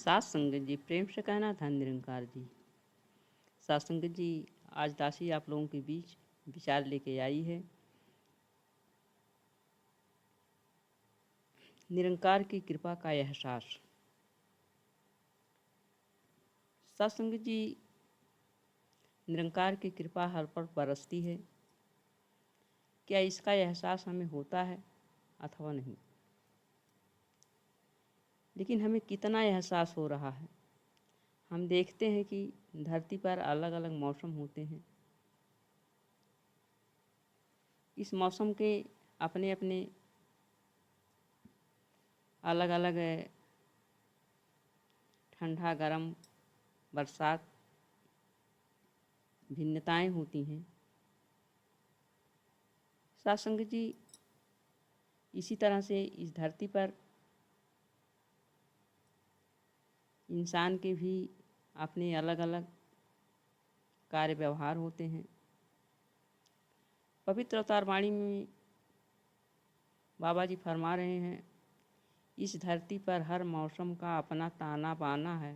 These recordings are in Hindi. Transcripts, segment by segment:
सात संगत जी, प्रेम से कहना धन निरंकार जी। सात संगत जी, आज दासी आप लोगों के बीच विचार लेके आई है निरंकार की कृपा का एहसास। सात संगत जी, निरंकार की कृपा हर पर बरसती है। क्या इसका एहसास हमें होता है अथवा नहीं, लेकिन हमें कितना एहसास हो रहा है। हम देखते हैं कि धरती पर अलग अलग मौसम होते हैं। इस मौसम के अपने अपने अलग अलग ठंडा गरम बरसात भिन्नताएं होती हैं। सात संगत जी, इसी तरह से इस धरती पर इंसान के भी अपने अलग अलग कार्य व्यवहार होते हैं। पवित्र अवतार वाणी में बाबा जी फरमा रहे हैं, इस धरती पर हर मौसम का अपना ताना बाना है,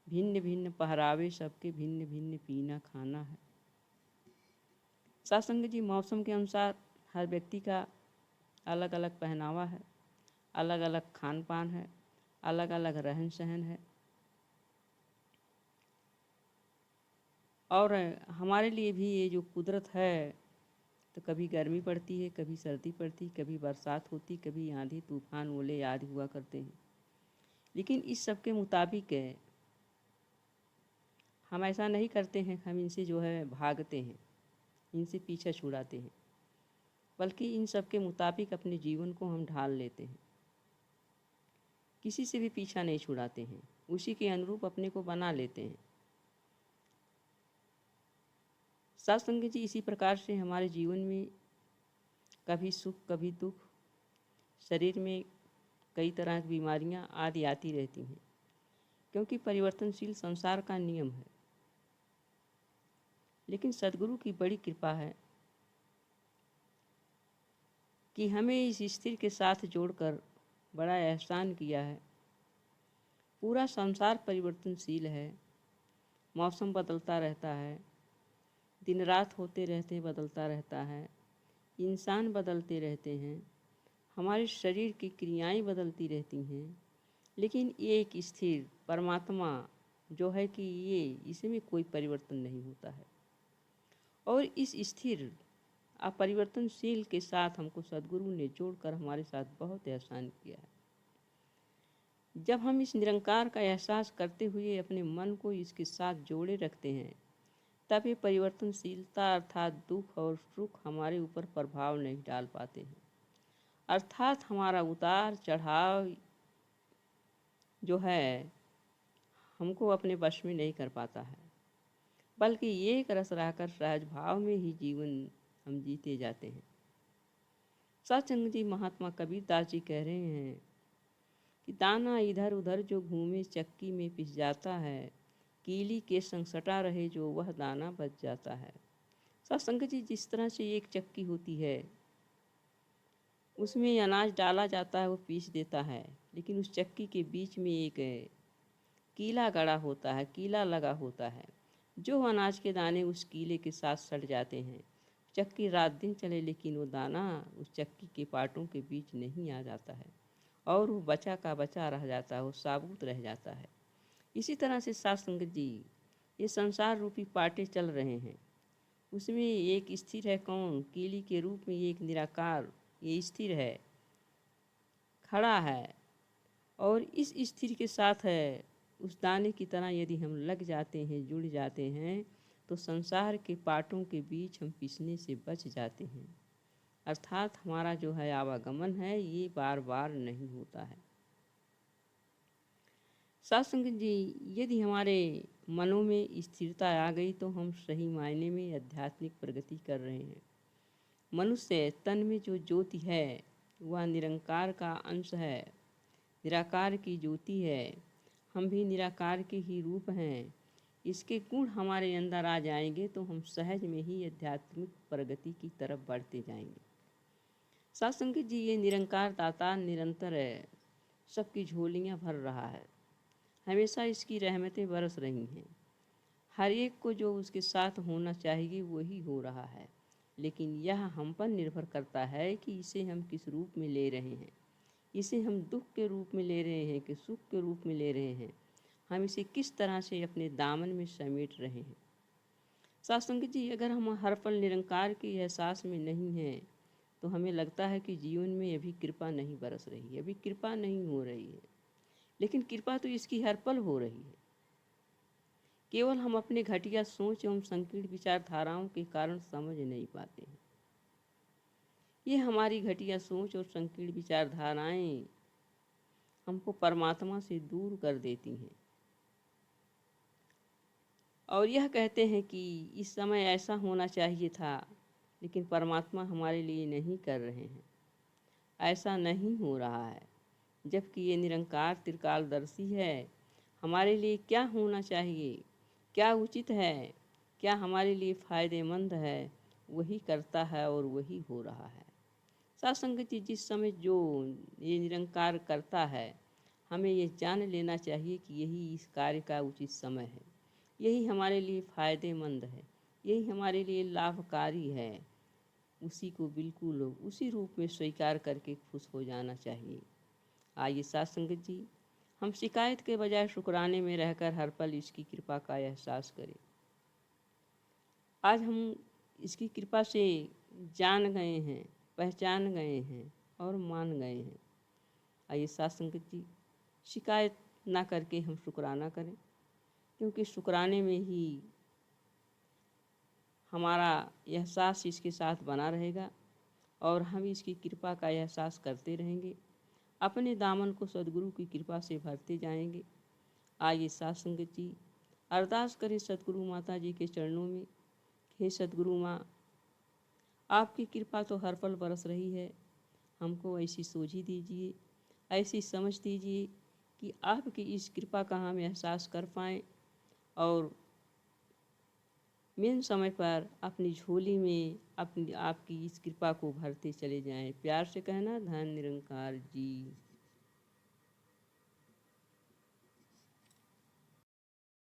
भिन्न भिन्न पहरावे सबके भिन्न भिन्न पीना खाना है। सत्संग जी, मौसम के अनुसार हर व्यक्ति का अलग अलग पहनावा है, अलग अलग खान पान है, अलग अलग रहन सहन है। और हमारे लिए भी ये जो कुदरत है, तो कभी गर्मी पड़ती है, कभी सर्दी पड़ती, कभी बरसात होती, कभी आंधी तूफान ओले आदि हुआ करते हैं। लेकिन इस सब के मुताबिक हम ऐसा नहीं करते हैं, हम इनसे जो है भागते हैं, इनसे पीछा छुड़ाते हैं, बल्कि इन सब के मुताबिक अपने जीवन को हम ढाल लेते हैं। किसी से भी पीछा नहीं छुड़ाते हैं, उसी के अनुरूप अपने को बना लेते हैं। सत्संग जी, इसी प्रकार से हमारे जीवन में कभी सुख कभी दुख, शरीर में कई तरह की बीमारियां आदि आती रहती हैं, क्योंकि परिवर्तनशील संसार का नियम है। लेकिन सद्गुरु की बड़ी कृपा है कि हमें इस स्थिर के साथ जोड़कर बड़ा एहसान किया है। पूरा संसार परिवर्तनशील है, मौसम बदलता रहता है, दिन रात होते रहते बदलता रहता है, इंसान बदलते रहते हैं, हमारे शरीर की क्रियाएं बदलती रहती हैं। लेकिन ये एक स्थिर परमात्मा जो है कि ये इसमें कोई परिवर्तन नहीं होता है। और इस स्थिर अपरिवर्तनशील के साथ हमको सद्गुरु ने जोड़कर हमारे साथ बहुत एहसान किया है। जब हम इस निरंकार का एहसास करते हुए अपने मन को इसके साथ जोड़े रखते हैं, तब ये परिवर्तनशीलता अर्थात दुख और सुख हमारे ऊपर प्रभाव नहीं डाल पाते हैं। अर्थात हमारा उतार चढ़ाव जो है हमको अपने वश में नहीं कर पाता है, बल्कि ये एक रस रहकर सहज भाव में ही जीवन हम जीते जाते हैं। सत्संग जी, महात्मा कबीरदास जी कह रहे हैं कि दाना इधर उधर जो घूमे चक्की में पिस जाता है, कीली के संग सटा रहे जो वह दाना बच जाता है। सत्संग जी, जिस तरह से एक चक्की होती है, उसमें अनाज डाला जाता है, वो पीस देता है, लेकिन उस चक्की के बीच में एक कीला गड़ा होता है, कीला लगा होता है। जो अनाज के दाने उस कीले के साथ सड़ जाते हैं, चक्की रात दिन चले लेकिन वो दाना उस चक्की के पार्टों के बीच नहीं आ जाता है, और वो बचा का बचा रह जाता है, वो साबुत रह जाता है। इसी तरह से सात संगत जी, ये संसार रूपी पार्टे चल रहे हैं, उसमें एक स्थिर है कौन, कीली के रूप में एक निराकार ये स्थिर है, खड़ा है। और इस स्थिर के साथ है उस दाने की तरह यदि हम लग जाते हैं, जुड़ जाते हैं, तो संसार के पार्टों के बीच हम पिसने से बच जाते हैं। अर्थात हमारा जो है आवागमन है, ये बार बार नहीं होता है। सत्संग जी, यदि हमारे मनों में स्थिरता आ गई तो हम सही मायने में आध्यात्मिक प्रगति कर रहे हैं। मनुष्य तन में जो ज्योति है वह निरंकार का अंश है, निराकार की ज्योति है। हम भी निराकार के ही रूप हैं। इसके गुण हमारे अंदर आ जाएंगे तो हम सहज में ही आध्यात्मिक प्रगति की तरफ बढ़ते जाएंगे। सत्संग जी, ये निरंकार दाता निरंतर है, सबकी झोलियाँ भर रहा है, हमेशा इसकी रहमतें बरस रही हैं। हर एक को जो उसके साथ होना चाहिए वही हो रहा है, लेकिन यह हम पर निर्भर करता है कि इसे हम किस रूप में ले रहे हैं। इसे हम दुख के रूप में ले रहे हैं कि सुख के रूप में ले रहे हैं। हम इसे किस तरह से अपने दामन में समेट रहे हैं। सत्संग जी, अगर हम हर पल निरंकार के एहसास में नहीं हैं तो हमें लगता है कि जीवन में अभी कृपा नहीं बरस रही है, अभी कृपा नहीं हो रही है। लेकिन कृपा तो इसकी हर पल हो रही है। केवल हम अपने घटिया सोच एवं संकीर्ण विचारधाराओं के कारण समझ नहीं पाते हैं। ये हमारी घटिया सोच और संकीर्ण विचारधाराएं हमको परमात्मा से दूर कर देती हैं और यह कहते हैं कि इस समय ऐसा होना चाहिए था, लेकिन परमात्मा हमारे लिए नहीं कर रहे हैं, ऐसा नहीं हो रहा है। जबकि ये निरंकार त्रिकालदर्शी है। हमारे लिए क्या होना चाहिए, क्या उचित है, क्या हमारे लिए फ़ायदेमंद है, वही करता है और वही हो रहा है। सत्संग जी, जिस समय जो ये निरंकार करता है, हमें ये जान लेना चाहिए कि यही इस कार्य का उचित समय है, यही हमारे लिए फ़ायदेमंद है, यही हमारे लिए लाभकारी है। उसी को बिल्कुल उसी रूप में स्वीकार करके खुश हो जाना चाहिए। आइए सत्संग जी, हम शिकायत के बजाय शुक्राने में रहकर हर पल इसकी कृपा का एहसास करें। आज हम इसकी कृपा से जान गए हैं, पहचान गए हैं और मान गए हैं। आइए सत्संग जी, शिकायत ना करके हम शुक्राना करें, क्योंकि शुक्राने में ही हमारा एहसास इसके साथ बना रहेगा और हम इसकी कृपा का एहसास करते रहेंगे। अपने दामन को सद्गुरु की कृपा से भरते जाएंगे। आइए सत्संग जी, अरदास करें सद्गुरु माता जी के चरणों में। हे सद्गुरु माँ, आपकी कृपा तो हर पल बरस रही है। हमको ऐसी सोझी दीजिए, ऐसी समझ दीजिए कि आपकी इस कृपा का हम एहसास कर पाएँ और मेन समय पर अपनी झोली में अपनी आपकी इस कृपा को भरते चले जाएं। प्यार से कहना, धन निरंकार जी।